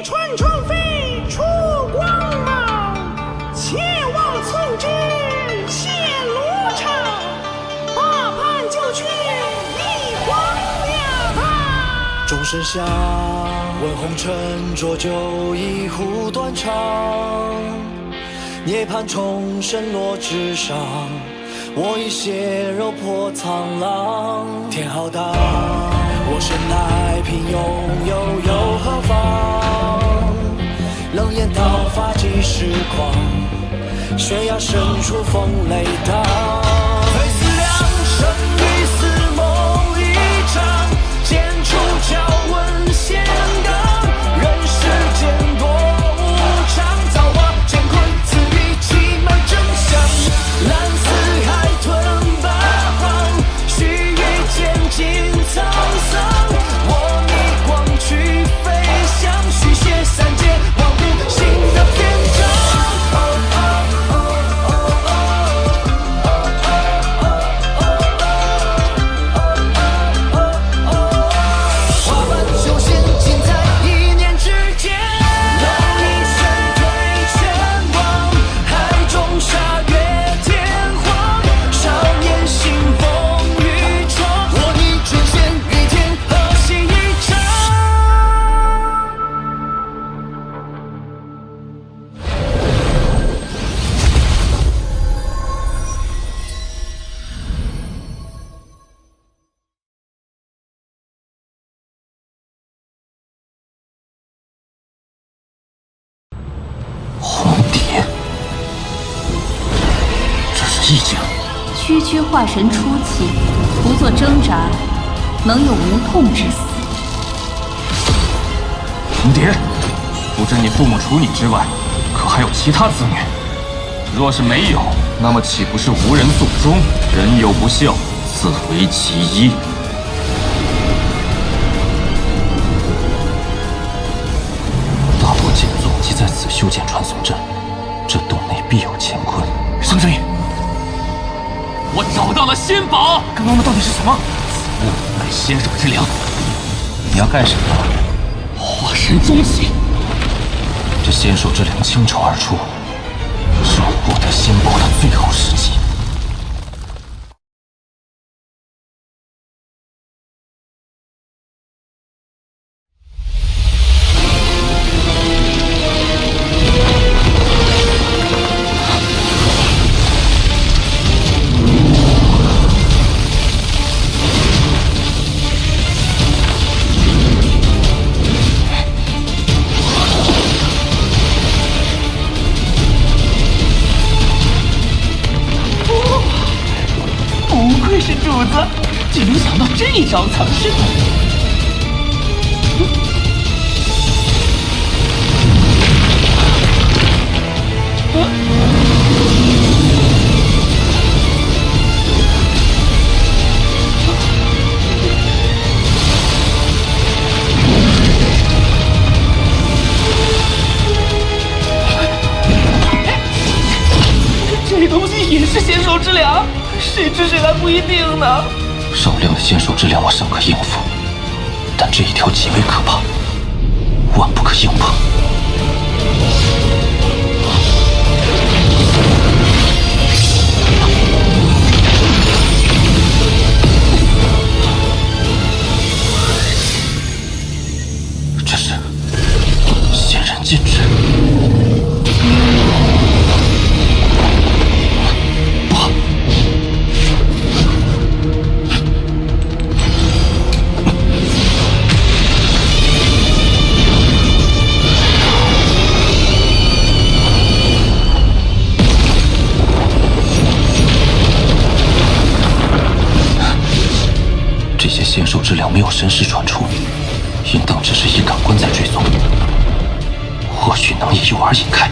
川宠妃出光芒，且望寸之谢罗场，八叛就去一黄两。钟声响，问红尘浊酒一壶断肠，涅槃重生落纸上，我已血肉破苍狼。天浩荡，我生来平庸，又何妨？冷眼刀法几时狂？悬崖深处风雷荡。非死两生，与死梦一场。剑出鞘，问仙纲。人世间多无常，造化乾坤，赐予奇门真相。蓝似海吞八方，须臾间尽沧桑。我逆光去飞翔，续写三界望不新的篇章。花瓣修仙，尽在一念之间。蝼蚁身退全忘，海中沙月天荒。少年行风雨闯，我逆转仙与天，何惜一场？红蝶，这是意境。区区化神初期，不做挣扎，能有无痛之死？红蝶，不知你父母除你之外，可还有其他子女？若是没有，那么岂不是无人送终？人有不孝，自为其一。大伯剑宗即在此修建传送阵，这洞内必有乾坤。上神，我找到了仙宝。刚刚的到底是什么？此物乃仙手之粮。你要干什么？化神终极。这仙手之粮倾巢而出，是我获得仙宝的最好时机。不愧是主子，竟能想到这招藏身。这东西也是仙手之粮，谁吃谁还不一定呢。少量的仙手之粮我尚可应付，但这一条极为可怕，万不可硬碰。这是仙人禁制。不好！这些仙兽之粮没有神识传出，应当只是以感官在追踪，或许能以诱饵引开。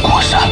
果然。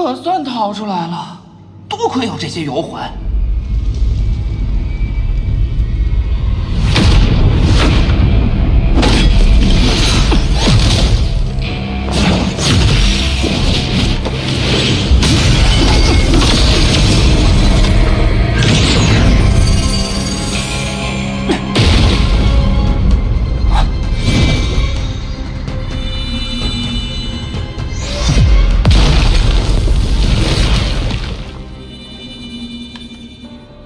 可算逃出来了，多亏有这些游魂。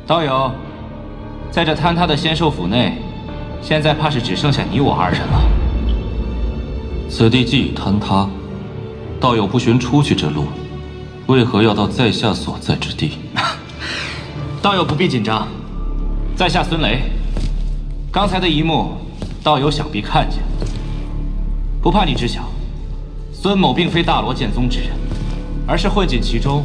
道友，在这坍塌的仙兽府内，现在怕是只剩下你我二人了。此地既已坍塌，道友不寻出去之路，为何要到在下所在之地？道友不必紧张，在下孙雷。刚才的一幕，道友想必看见。不怕你知晓，孙某并非大罗剑宗之人，而是混进其中，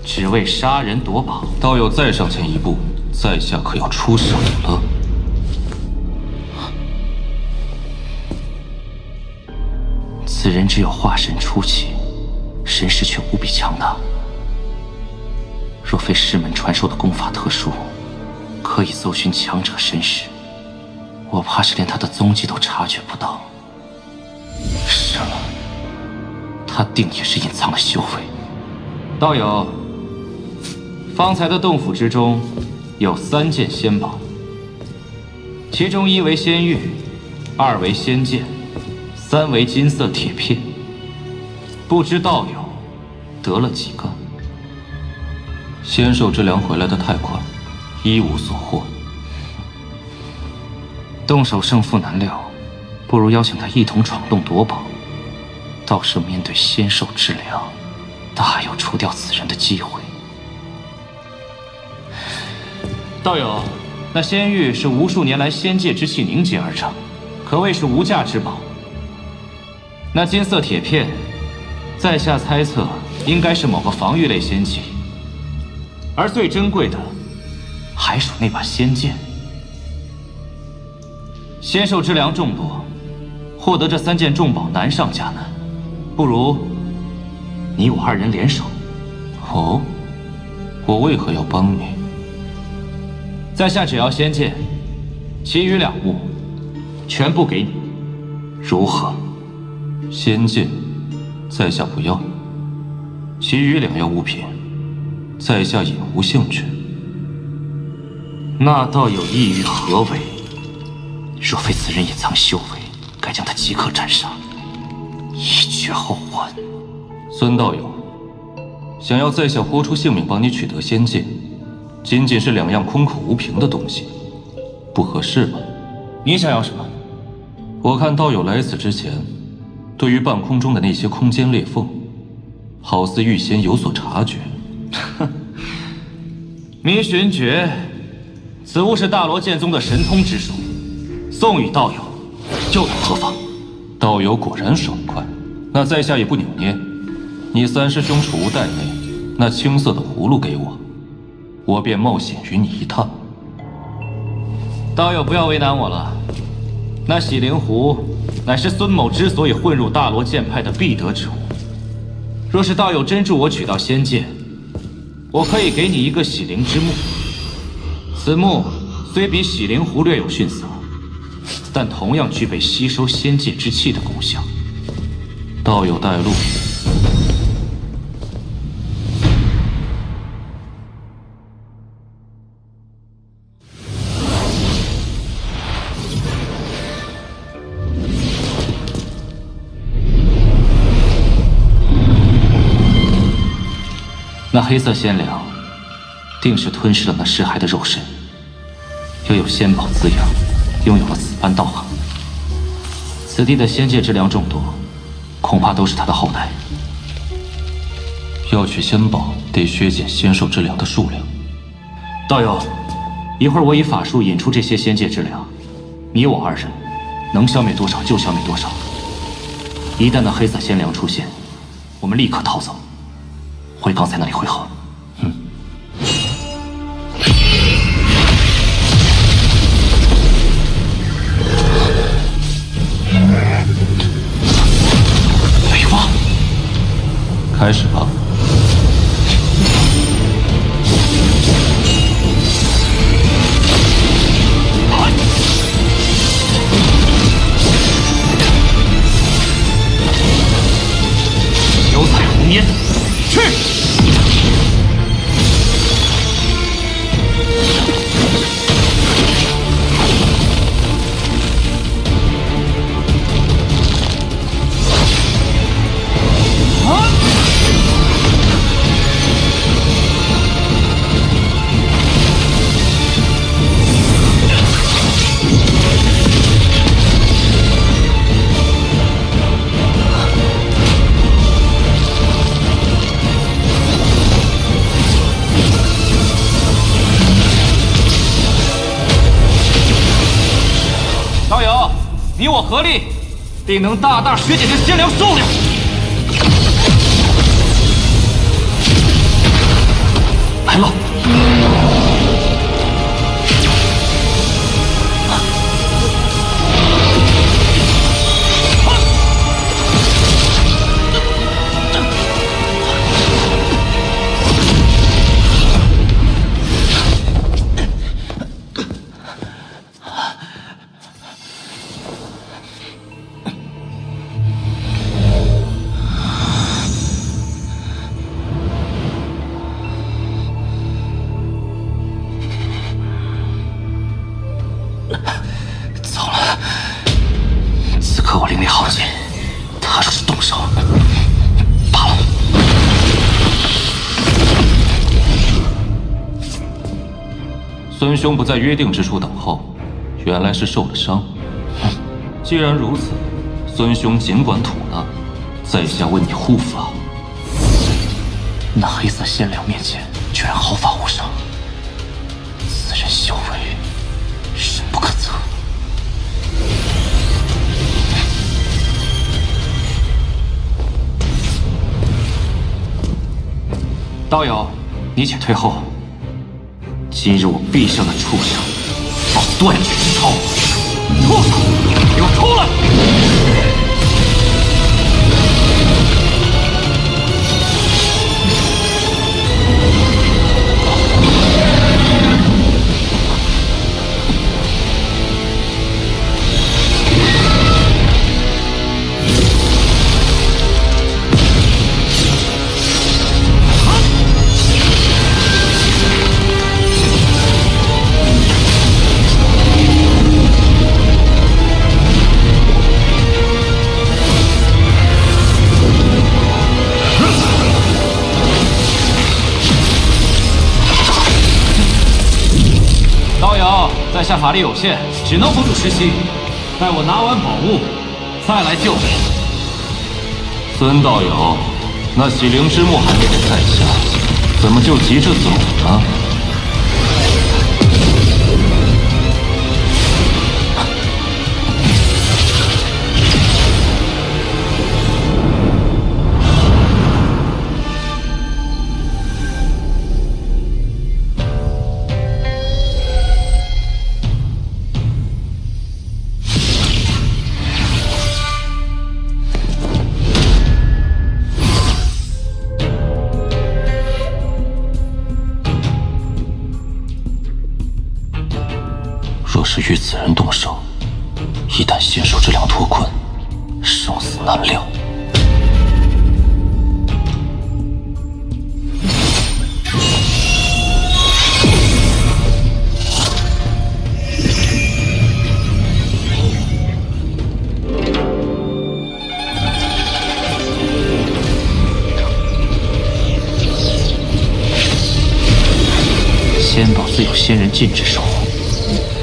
只为杀人夺宝。道友再上前一步，在下可要出手了。此人只有化神初期，神识却无比强大。若非师门传授的功法特殊，可以搜寻强者身世，我怕是连他的踪迹都察觉不到。是了，他定也是隐藏了修为。道友，方才的洞府之中有3件仙宝，其中1为仙玉，2为仙剑，3为金色铁片。不知道友得了几个？仙兽之粮回来的太快，一无所获。动手胜负难料，不如邀请他一同闯洞夺宝。到时面对仙兽之粮，大有除掉此人的机会。道友，那仙玉是无数年来仙界之气凝结而成，可谓是无价之宝。那金色铁片，在下猜测应该是某个防御类仙器，而最珍贵的还属那把仙剑。仙兽之粮众多，获得这3件重宝难上加难，不如你我2人联手。哦，我为何要帮你？在下只要仙剑，其余2物全部给你，如何？仙剑，在下不要；其余2样物品，在下也无兴趣。那倒有意于何为？若非此人隐藏修为，该将他即刻斩杀，以绝后患。孙道友，想要在下豁出性命帮你取得仙剑，仅仅是2样空口无凭的东西，不合适吧？你想要什么？我看道友来此之前，对于半空中的那些空间裂缝，好似预先有所察觉。迷寻诀，此物是大罗剑宗的神通之术，送与道友，又有何妨？道友果然爽快，那在下也不扭捏。你3师兄储物袋内那青色的葫芦给我，我便冒险与你一趟。道友不要为难我了，那洗灵壶乃是孙某之所以混入大罗剑派的必得之物。若是道友真助我取到仙剑，我可以给你一个洗灵之木。此木虽比洗灵壶略有逊色，但同样具备吸收仙界之气的功效。道友带路。那黑色仙粮，定是吞噬了那尸骸的肉身，又有仙宝滋养，拥有了此般道行。此地的仙界之粮众多，恐怕都是他的后代。要取仙宝，得削减仙兽之粮的数量。道友，一会儿我以法术引出这些仙界之粮，你我2人能消灭多少就消灭多少。一旦那黑色仙粮出现，我们立刻逃走，回刚才那里汇合。雷王，开始吧。年，去！道友，你我合力，定能大大削减这仙粮数量。来了！糟了！此刻我灵力耗尽，他若是动手，罢了。孙兄不在约定之处等候，原来是受了伤。既然如此，孙兄尽管吐纳，在下为你护法。那黑色仙粮面前，居然毫发无伤，此人修为深不可测。道友，你且退后。今日我必向那畜生报断绝之仇！畜生，给我出来！道友，在下法力有限，只能辅助实习。待我拿完宝物，再来救你。孙道友，那洗灵之木还没给在下，怎么就急着走呢？若是与此人动手，一旦仙兽之粮脱困，生死难料。仙宝虽有仙人禁制守护，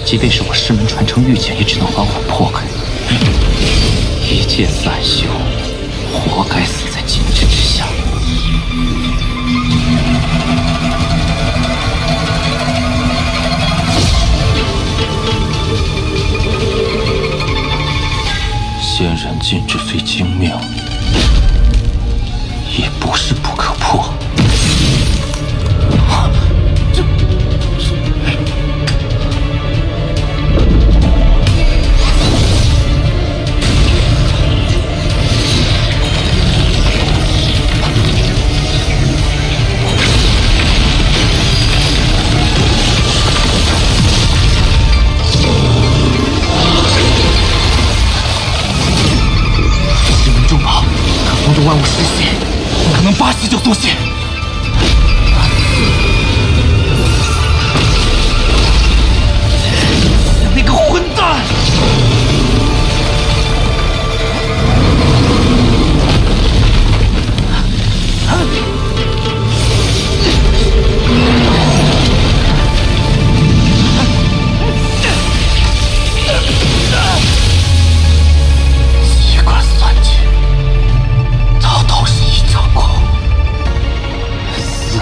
即便是我师门传承御剑，也只能缓缓破开。一剑散修，活该死在禁制之下。仙人禁制虽精妙，也不是不可破。万物失血，不可能发誓就速写。那个混蛋！机关算尽，到头是一场空。死，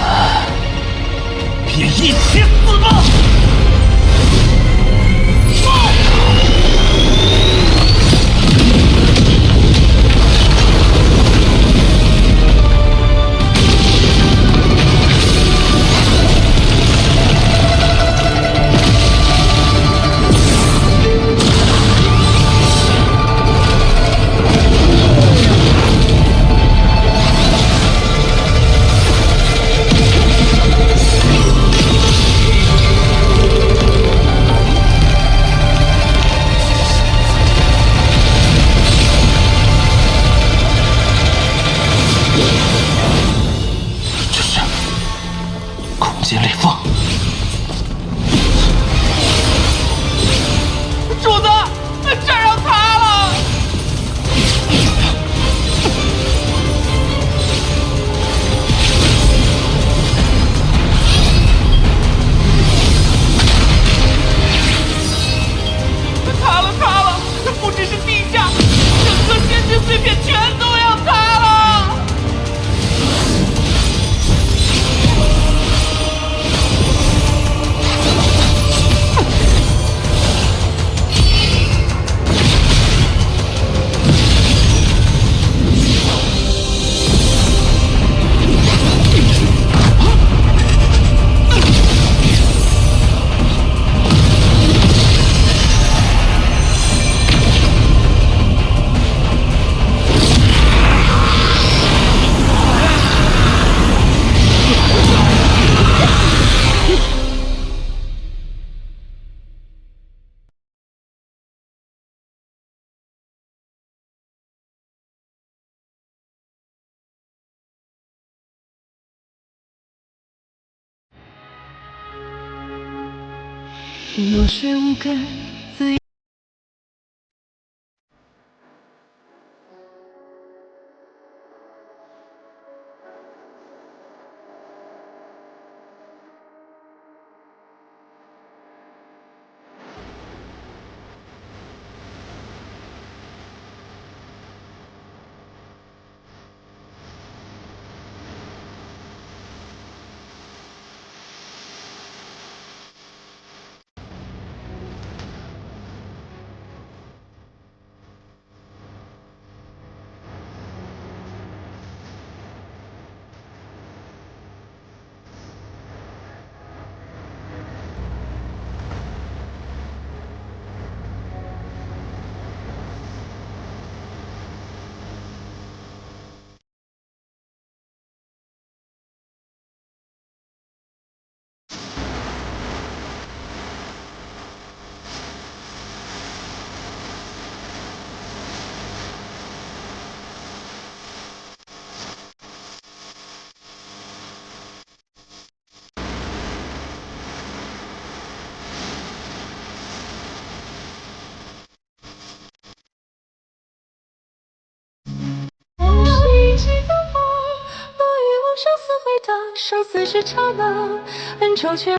便一起死吧！这是空间裂缝。主子，这儿要塌了！塌了！不只是地下，整个仙境碎片全都要塌了！若是无根自生死回荡，生死是刹那，恩仇却